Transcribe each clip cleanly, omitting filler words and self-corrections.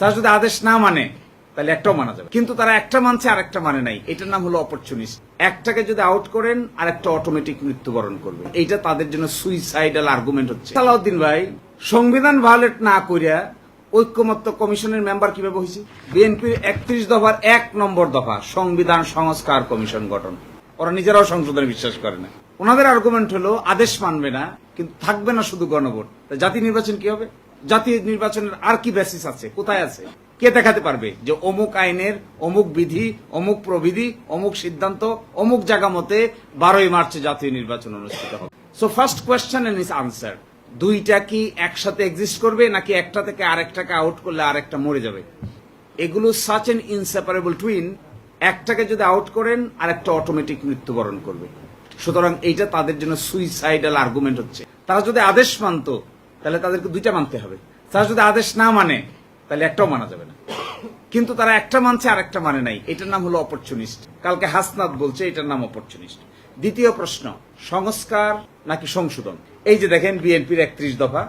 তারা যদি আদেশ না মানে তাহলে একটাও মানা যাবে, কিন্তু তারা একটা মানছে আর একটা মানে নাই। এটার নাম হলো অপরচুনিস্ট। একটাকে যদি আউট করেন আর একটা অটোমেটিক মৃত্যুবরণ করবে, এইটা তাদের জন্য সুইসাইডাল আর্গুমেন্ট হচ্ছে। সালাউদ্দিন ভাই সংবিধান ভায়োলেট না করিয়া ঐক্যমত্য কমিশনের মেম্বার কিভাবে হয়েছে? বিএনপির 31 দফার 1 নম্বর দফা সংবিধান সংস্কার কমিশন গঠন। ওরা নিজেরাও সংশোধনে বিশ্বাস করে না। ওনাদের আর্গুমেন্ট হলো আদেশ মানবে না, কিন্তু থাকবে না শুধু গণভোট। জাতীয় নির্বাচন কি হবে? জাতীয় নির্বাচনের আর কি বেসিস আছে, কোথায় আছে? কে দেখাতে পারবে যে অমুক আইনের অমুক বিধি, অমুক প্রবিধি, অমুক সিদ্ধান্ত, অমুক জায়গা মতে 12ই মার্চে জাতীয় নির্বাচন অনুষ্ঠিত হবে? So first question and is answer. দুইটা কি একসাথে এক্সিস্ট করবে, নাকি একটা থেকে আরেকটাকে আউট করলে আরেকটা মরে যাবে? এগুলো সাচ এন ইনসেপারেবল টুইন। একটাকে যদি আউট করেন আর একটা অটোমেটিক মৃত্যুবরণ করবে। সুতরাং এইটা তাদের জন্য সুইসাইডাল আর্গুমেন্ট হচ্ছে। তারা যদি আদেশ মানতো তাহলে তাদেরকে দুইটা মানতে হবে। তারা যদি আদেশ না মানে তাহলে একটাও মানা যাবে না, কিন্তু তারা একটা মানছে আর একটা মানে নাই। এটার নাম হলো অপরচুনিস্ট। কালকে হাসনাত বলছে এটার নাম অপরচুনিস্ট। দ্বিতীয় প্রশ্ন, সংস্কার নাকি সংশোধন? এই যে দেখেন বিএনপির 31 দফা,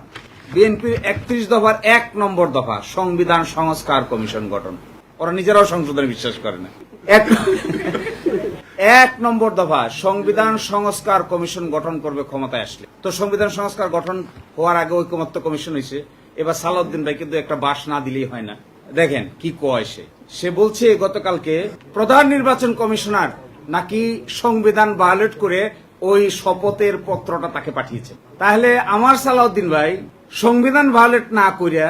বিএনপির 31 দফার 1 নম্বর দফা সংবিধান সংস্কার কমিশন গঠন। ওরা নিজেরাও সংশোধনে বিশ্বাস করে না। 1 নম্বর দফা সংবিধান সংস্কার কমিশন গঠন করবে ক্ষমতায় আসলে। তো সংবিধান সংস্কার গঠন হওয়ার আগে ঐকমত্য কমিশন হয়েছে। এবার সালাউদ্দিন ভাই কিন্তু একটা বাস না দিলেই হয় না। দেখেন কি কয় সে বলছে গতকালকে প্রধান নির্বাচন কমিশনার নাকি সংবিধান ভায়োলেট করে ওই শপথের পত্রটা তাকে পাঠিয়েছে। তাহলে আমার সালাউদ্দিন ভাই সংবিধান ভায়োলেট না করিয়া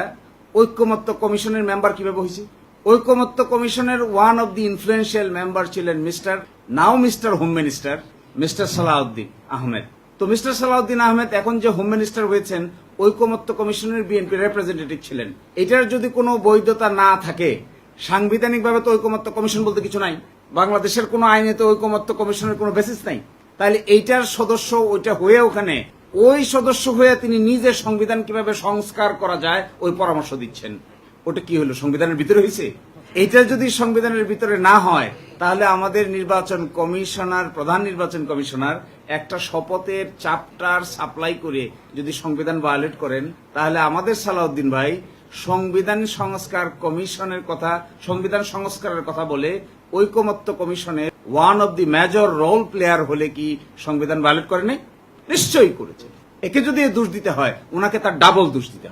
ঐকমত্য কমিশনের মেম্বার কিভাবে হয়েছে? ঐকমত্য কমিশনের one of the influential member ছিলেন mister home minister mister Salahuddin Ahmed. তো মিস্টার সালাউদ্দিন আহমেদ এখন যে হোম মিনিস্টার হয়েছেন, ঐকমত্য কমিশনের বিএনপি রিপ্রেজেন্টেটিভ ছিলেন। এটার যদি কোনো বৈধতা না থাকে, সাংবিধানিকভাবে তো ঐকমত্য কমিশন বলতে কিছু নাই, বাংলাদেশের কোনো আইনে তো ঐকমত্য কমিশনের কোনো বেসিস নাই। তাহলে এইটার সদস্য ওইটা হয়ে ওখানে ওই সদস্য হয়ে তিনি নিজে সংবিধান কিভাবে সংস্কার করা যায় ওই পরামর্শ দিচ্ছেন। ওটা কি হলো, সংবিধানের ভিতরে হয়েছে? এইটা যদি সংবিধানের ভিতরে না হয় তাহলে আমাদের নির্বাচন কমিশনার, প্রধান নির্বাচন কমিশনার একটা শপথের চ্যাপ্টার সাপ্লাই করে যদি সংবিধান ভায়োলেট করেন, তাহলে আমাদের সালাউদ্দিন ভাই সংবিধান সংস্কার কমিশনের কথা, সংবিধান সংস্কারের কথা বলে ঐকমত্য কমিশনের one of the major role player হলে কি সংবিধান ভায়োলেট করে নাই? নিশ্চয়ই করেছে। একে যদি দোষ দিতে হয়, ওনাকে তার ডাবল দোষ দিতে হয়।